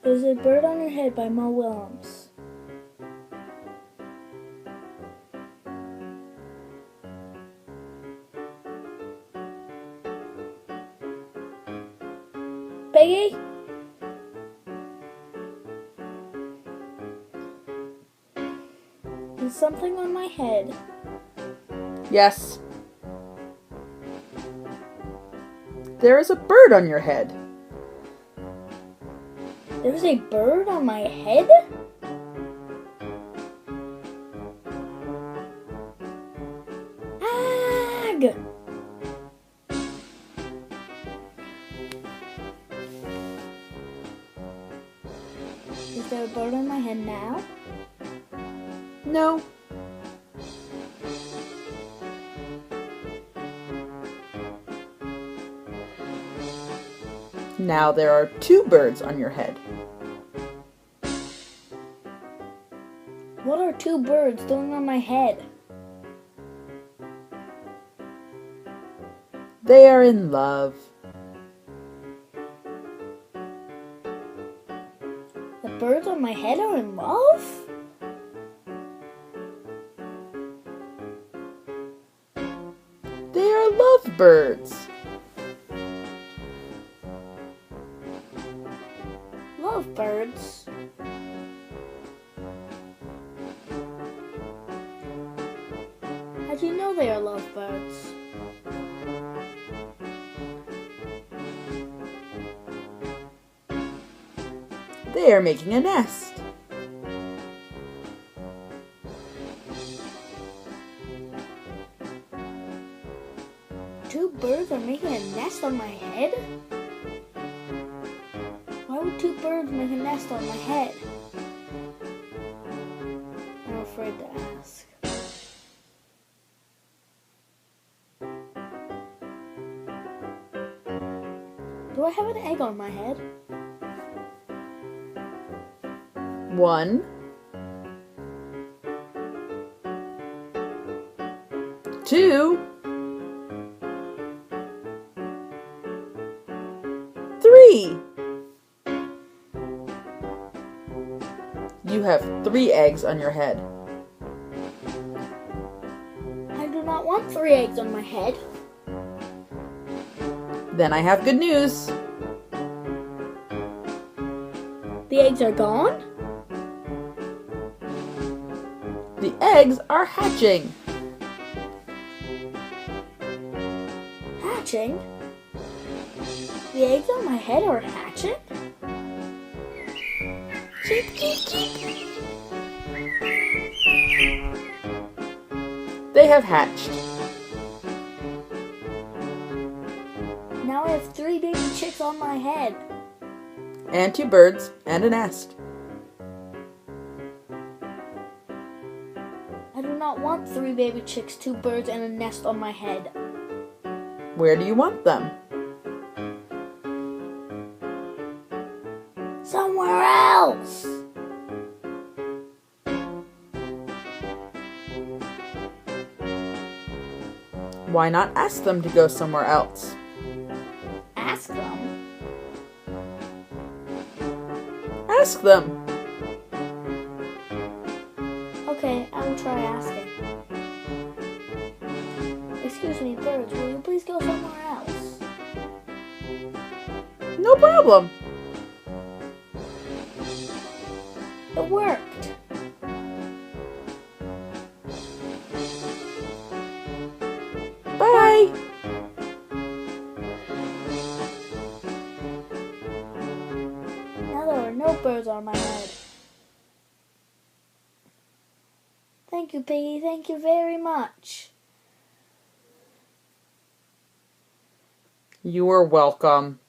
There's a Bird on Your Head by Mo Willems. Peggy? There's something on my head. Yes. There is a bird on your head. There's a bird on my head? Ag! Is there a bird on my head now? No. Now there are 2 birds on your head. What are 2 birds doing on my head? They are in love. The birds on my head are in love? They are lovebirds. Lovebirds? How do you know they are lovebirds? They are making a nest. Two birds are making a nest on my head? Why would 2 birds make a nest on my head? I'm afraid to ask. Do I have an egg on my head? 1, 2, 3. You have 3 eggs on your head. I do not want 3 eggs on my head. Then I have good news. The eggs are gone? The eggs are hatching. Hatching? The eggs on my head are hatching? Cheep, cheep, cheep. They have hatched. Now I have 3 baby chicks on my head. And 2 birds and a nest. I do not want 3 baby chicks, 2 birds, and a nest on my head. Where do you want them? Somewhere else! Why not ask them to go somewhere else? Ask them. Ask them. Okay, I will try asking. Excuse me, birds, will you please go somewhere else? No problem. It worked. Bye. Now there are no birds on my head. Thank you, Piggy. Thank you very much. You are welcome.